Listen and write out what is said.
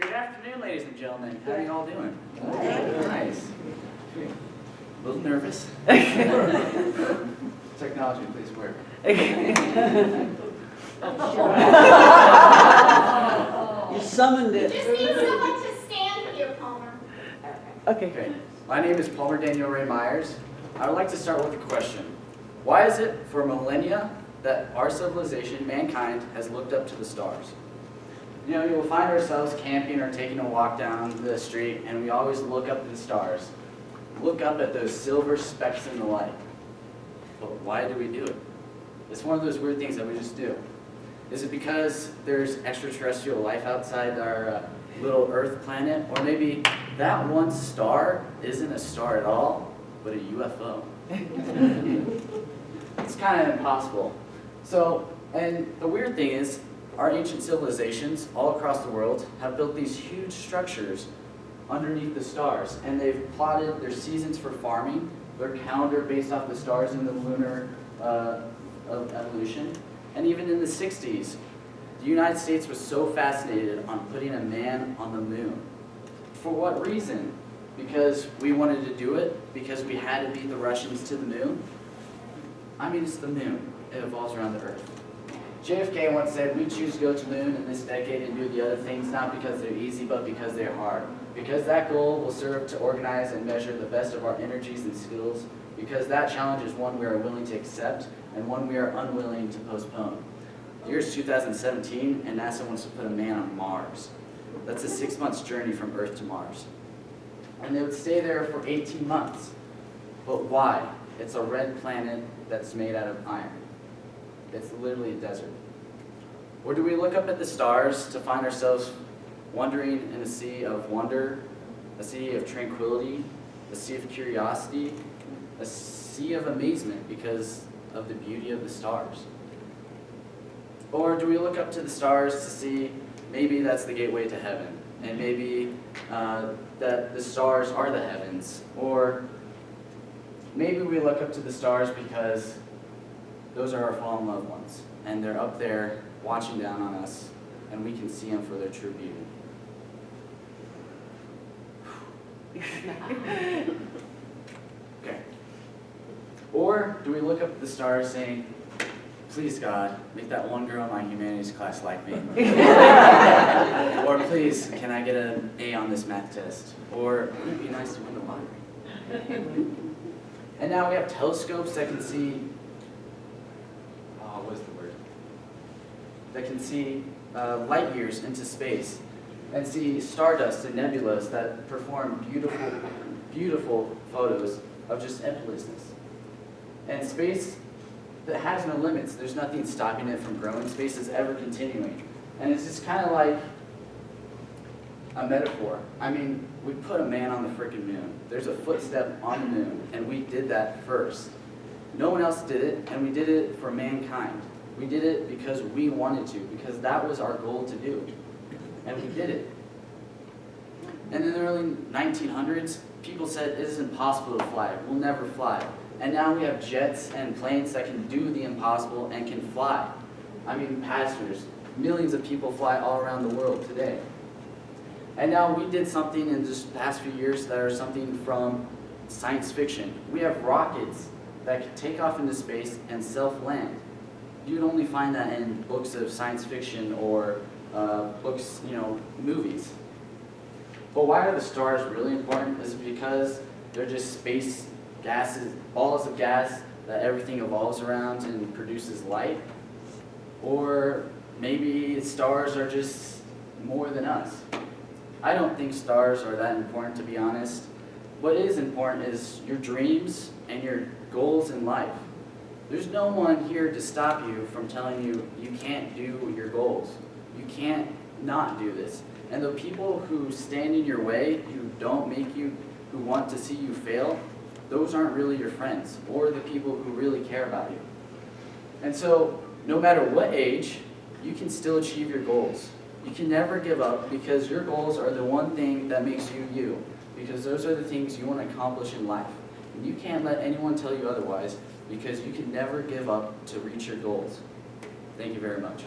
Good afternoon, ladies and gentlemen. How are you all doing? Nice. A little nervous. Technology, please work. You summoned You it. just need someone to stand here, Palmer. Okay. My name is Palmer Daniel Ray Meyers. I would like to start with a question. Why is it for millennia that our civilization, mankind, has looked up to the stars? You know, you'll find ourselves camping or taking a walk down the street, and we always look up at the stars. Look up at those silver specks in the light. But why do we do it? It's one of those weird things that we just do. Is it because there's extraterrestrial life outside our little Earth planet? Or maybe that one star isn't a star at all, but a UFO? It's kind of impossible. So, and the weird thing is, our ancient civilizations all across the world have built these huge structures underneath the stars, and they've plotted their seasons for farming, their calendar based off the stars in the lunar of evolution. And even in the 60s, the United States was so fascinated on putting a man on the moon. For what reason? Because we wanted to do it? Because we had to beat the Russians to the moon? I mean, it's the moon. It revolves around the Earth. JFK once said, we choose to go to the moon in this decade and do the other things not because they're easy, but because they're hard. Because that goal will serve to organize and measure the best of our energies and skills. Because that challenge is one we are willing to accept and one we are unwilling to postpone. The year is 2017, and NASA wants to put a man on Mars. That's a 6-month journey from Earth to Mars. And they would stay there for 18 months. But why? It's a red planet that's made out of iron. It's literally a desert. Or do we look up at the stars to find ourselves wandering in a sea of wonder, a sea of tranquility, a sea of curiosity, a sea of amazement because of the beauty of the stars? Or do we look up to the stars to see maybe that's the gateway to heaven, and maybe that the stars are the heavens? Or maybe we look up to the stars because those are our fallen loved ones, and they're up there watching down on us, and we can see them for their true beauty. Okay. Or do we look up at the stars saying, please God, make that one girl in my humanities class like me. Or please, can I get an A on this math test? Or wouldn't it be nice to win the lottery? And now we have telescopes that can see, what is the word? That can see light years into space and see stardust and nebulas that perform beautiful, beautiful photos of just effortlessness. And space that has no limits. There's nothing stopping it from growing. Space is ever continuing. And it's just kind of like a metaphor. I mean, we put a man on the frickin' moon. There's a footstep on the moon, and we did that first. No one else did it, and we did it for mankind. We did it because we wanted to, because that was our goal to do. And we did it. And in the early 1900s, people said it is impossible to fly. We'll never fly. And now we have jets and planes that can do the impossible and can fly. I mean, passengers. Millions of people fly all around the world today. And now we did something in just the past few years that are something from science fiction. We have rockets that can take off into space and self-land. You'd only find that in books of science fiction or books, movies. But why are the stars really important? Is because they're just space gases, balls of gas that everything evolves around and produces light? Or maybe stars are just more than us. I don't think stars are that important, to be honest. What is important is your dreams and your goals in life. There's no one here to stop you from telling you you can't do your goals. You can't not do this. And the people who stand in your way, who don't make you, who want to see you fail, those aren't really your friends or the people who really care about you. And so, no matter what age, you can still achieve your goals. You can never give up because your goals are the one thing that makes you you. Because those are the things you want to accomplish in life. And you can't let anyone tell you otherwise because you can never give up to reach your goals. Thank you very much.